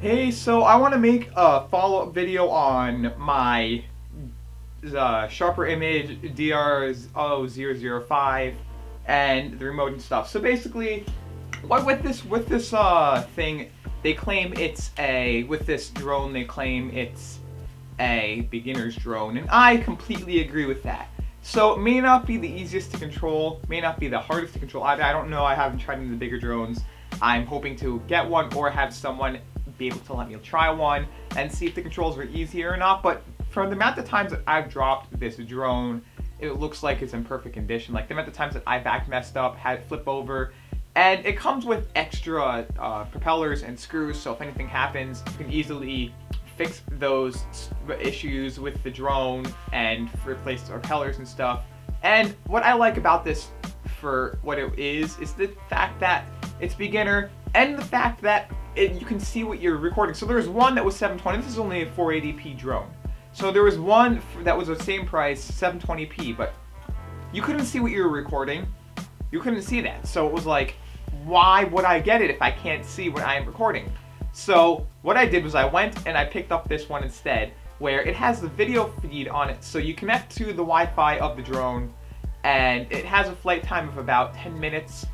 Hey, so I want to make a follow-up video on my Sharper Image DR0005 and the remote and stuff. So basically, with this thing, they claim it's with this drone they claim it's a beginner's drone, and I completely agree with that. So it may not be the easiest to control, may not be the hardest to control. I don't know, I haven't tried any of the bigger drones. I'm hoping to get one or have someone be able to let me try one and see if the controls are easier or not. But from the amount of times that I've dropped this drone, it looks like it's in perfect condition. Like the amount of times that I back messed up, had it flip over, and it comes with extra propellers and screws, so if anything happens, you can easily fix those issues with the drone and replace the propellers and stuff. And what I like about this for what it is the fact that it's beginner, and the fact that you can see what you're recording. So there was one that was 720. This is only a 480p drone. So there was one that was the same price, 720p, but you couldn't see what you were recording. You couldn't see that. So it was like, why would I get it if I can't see what I am recording? So what I did was I went and I picked up this one instead, where it has the video feed on it. So you connect to the Wi-Fi of the drone, and it has a flight time of about 10 minutes.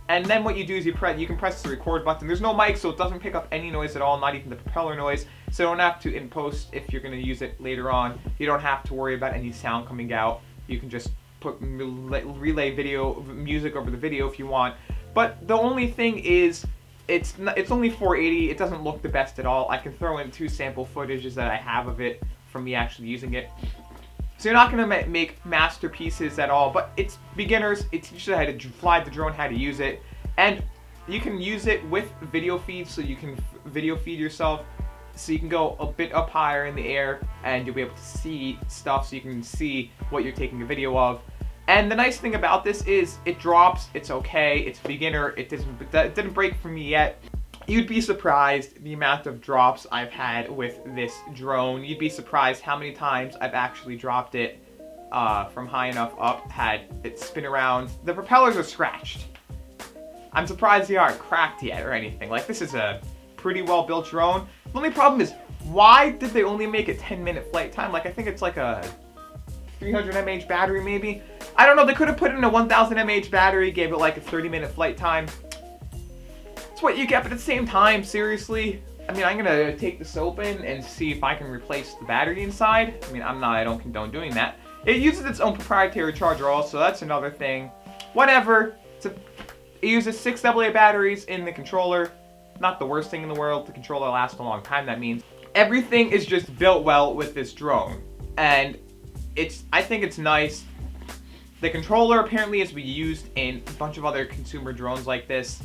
And then what you do is you can press the record button. There's no mic, so it doesn't pick up any noise at all, not even the propeller noise. So you don't have to, in post, if you're going to use it later on, you don't have to worry about any sound coming out. You can just relay video music over the video if you want. But the only thing is, it's only 480. It doesn't look the best at all. I can throw in 2 sample footages that I have of it from me actually using it. So you're not going to make masterpieces at all, but it's beginners. It teaches you how to fly the drone, how to use it, and you can use it with video feed, so you can video feed yourself, so you can go a bit up higher in the air, and you'll be able to see stuff, so you can see what you're taking a video of. And the nice thing about this is it drops, it's okay, it's beginner, it didn't break for me yet. You'd be surprised the amount of drops I've had with this drone. You'd be surprised how many times I've actually dropped it from high enough up, had it spin around. The propellers are scratched. I'm surprised they aren't cracked yet or anything. Like, this is a pretty well-built drone. The only problem is, why did they only make a 10-minute flight time? Like, I think it's like a 300 mAh battery maybe. I don't know, they could have put in a 1000 mAh battery, gave it like a 30-minute flight time. It's what you get, but at the same time, seriously, I mean, I'm gonna take this open and see if I can replace the battery inside. I mean, I don't condone doing that. It uses its own proprietary charger also, that's another thing. Whatever, it uses 6 AA batteries in the controller. Not the worst thing in the world, the controller lasts a long time, that means. Everything is just built well with this drone, and I think it's nice. The controller apparently is used in a bunch of other consumer drones like this.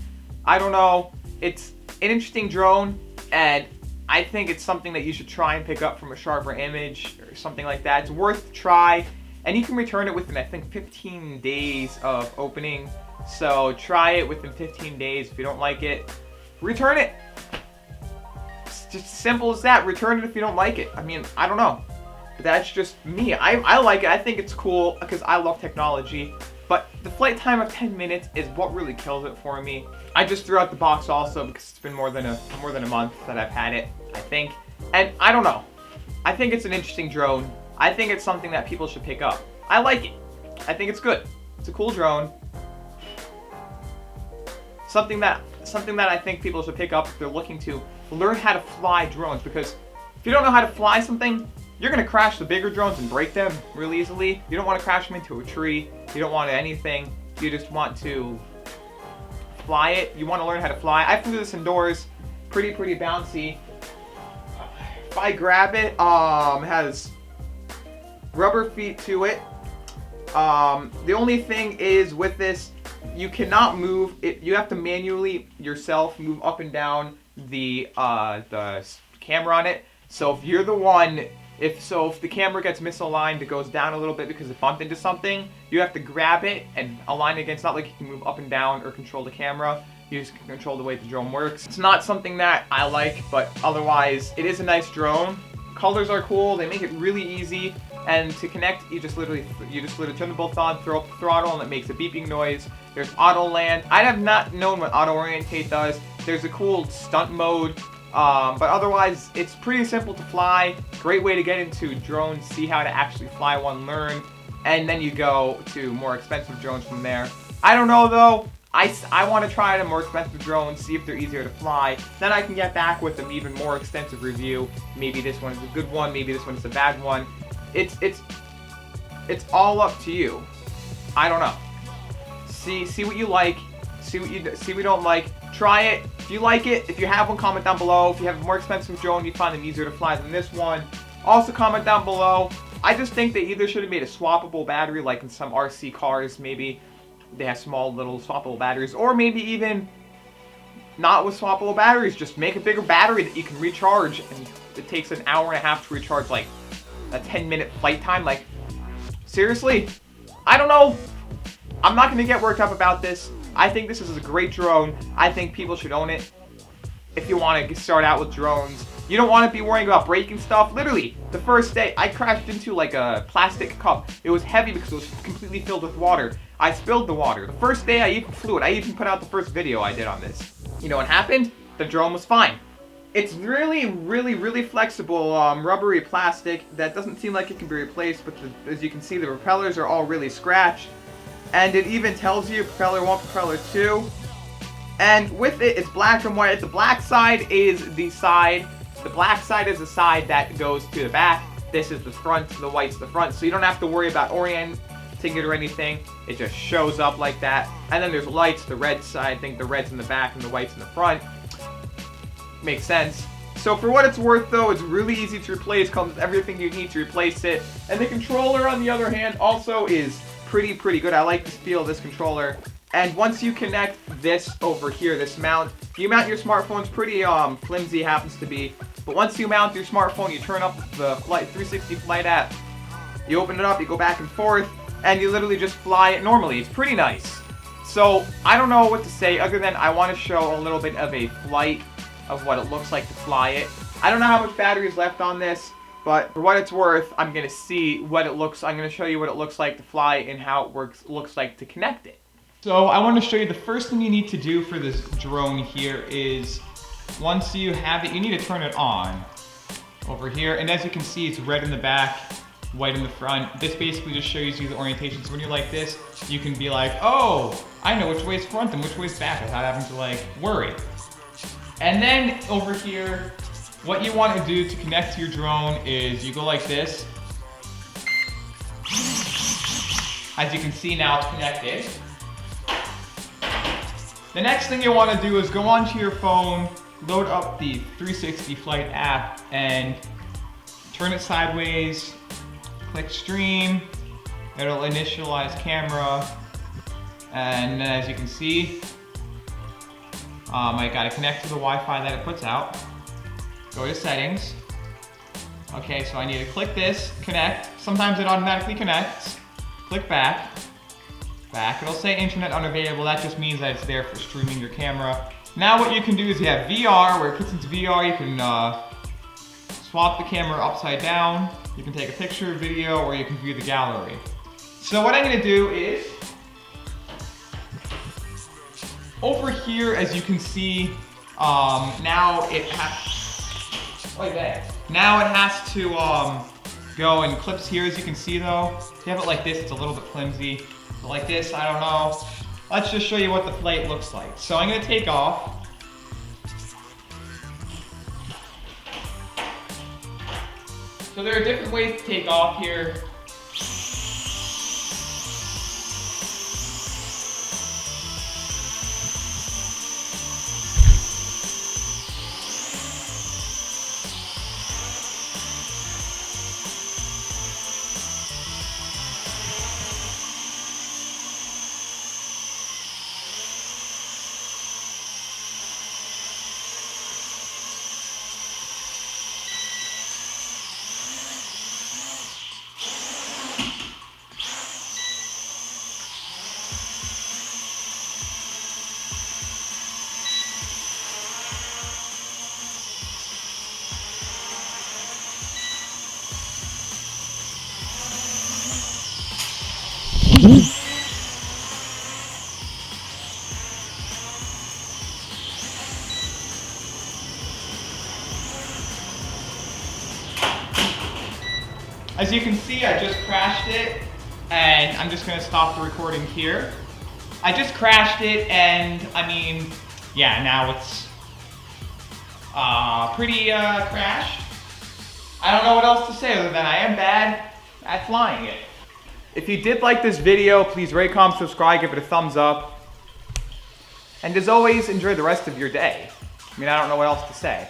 I don't know, it's an interesting drone, and I think it's something that you should try and pick up from a Sharper Image or something like that. It's worth a try, and you can return it within, I think, 15 days of opening. So try it within 15 days. If you don't like it, return it. It's just as simple as that. Return it if you don't like it. I mean, I don't know. But that's just me. I like it. I think it's cool because I love technology. But the flight time of 10 minutes is what really kills it for me. I just threw out the box also because it's been more than a month that I've had it, I think. And I don't know. I think it's an interesting drone. I think it's something that people should pick up. I like it. I think it's good. It's a cool drone. Something that I think people should pick up if they're looking to learn how to fly drones, because if you don't know how to fly something, you're going to crash the bigger drones and break them really easily. You don't want to crash them into a tree. You don't want anything. You just want to fly it. You want to learn how to fly. I flew this indoors. Pretty bouncy. If I grab it, has rubber feet to it. The only thing is with this, you cannot move it. You have to manually yourself move up and down the camera on it. So if you're the one, if the camera gets misaligned, it goes down a little bit because it bumped into something, you have to grab it and align it again. It's not like you can move up and down or control the camera. You just can control the way the drone works. It's not something that I like, but otherwise, it is a nice drone. Colors are cool. They make it really easy. And to connect, you just literally turn them both on, throw up the throttle, and it makes a beeping noise. There's auto land. I have not known what auto orientate does. There's a cool stunt mode. But otherwise, it's pretty simple to fly. Great way to get into drones, see how to actually fly one, learn, and then you go to more expensive drones from there. I don't know though. I want to try the more expensive drones, see if they're easier to fly. Then I can get back with an even more extensive review. Maybe this one is a good one, maybe this one is a bad one. It's all up to you. I don't know. See what you like. See what you don't like. Try it. If you like it, if you have one, comment down below. If you have a more expensive drone, you find them easier to fly than this one, also comment down below. I just think they either should have made a swappable battery, like in some RC cars, maybe they have small little swappable batteries, or maybe even not with swappable batteries, just make a bigger battery that you can recharge, and it takes an hour and a half to recharge, like a 10-minute flight time. Like, seriously? I don't know. I'm not going to get worked up about this. I think this is a great drone. I think people should own it. If you want to start out with drones, you don't want to be worrying about breaking stuff. Literally, the first day, I crashed into like a plastic cup. It was heavy because it was completely filled with water. I spilled the water. The first day I even flew it. I even put out the first video I did on this. You know what happened? The drone was fine. It's really flexible, rubbery plastic that doesn't seem like it can be replaced, but as you can see, the propellers are all really scratched. And it even tells you propeller 1, propeller 2. And with it, it's black and white. The black side is the side. The black side is the side that goes to the back. This is the front. The white's the front. So you don't have to worry about orienting it or anything. It just shows up like that. And then there's lights. The red side, I think the red's in the back and the white's in the front. Makes sense. So for what it's worth though, it's really easy to replace. Comes with everything you need to replace it. And the controller, on the other hand, also is pretty good. I like the feel of this controller. And once you connect this over here, this mount, you mount your smartphone. It's pretty flimsy, happens to be. But once you mount your smartphone, you turn up the 360 flight app. You open it up, you go back and forth, and you literally just fly it normally. It's pretty nice. So I don't know what to say other than I want to show a little bit of a flight of what it looks like to fly it. I don't know how much battery is left on this, but for what it's worth, I'm going to see what it looks. I'm going to show you what it looks like to fly and how it looks like to connect it. So I want to show you the first thing you need to do for this drone here is once you have it, you need to turn it on over here. And as you can see, it's red in the back, white in the front. This basically just shows you the orientation. So when you're like this, you can be like, oh, I know which way is front and which way is back without having to like worry. And then over here, what you want to do to connect to your drone is you go like this. As you can see now, it's connected. The next thing you want to do is go onto your phone, load up the 360 flight app, and turn it sideways, click stream, it'll initialize camera, and as you can see, I gotta connect to the Wi-Fi that it puts out. Go to settings. Okay, so I need to click this, connect. Sometimes it automatically connects. Click back. It'll say internet unavailable. That just means that it's there for streaming your camera. Now what you can do is you have VR, where it puts into VR, you can swap the camera upside down. You can take a picture, video, or you can view the gallery. So what I'm gonna do is, over here, as you can see, now it has to go and clips here, as you can see though. If you have it like this, it's a little bit flimsy. But like this, I don't know. Let's just show you what the flight looks like. So I'm gonna take off. So there are different ways to take off here. As you can see, I just crashed it, and I'm just gonna stop the recording here. I just crashed it, and I mean, yeah, now it's pretty crashed. I don't know what else to say other than I am bad at flying it. If you did like this video, please rate, comment, subscribe, give it a thumbs up. And as always, enjoy the rest of your day. I mean, I don't know what else to say.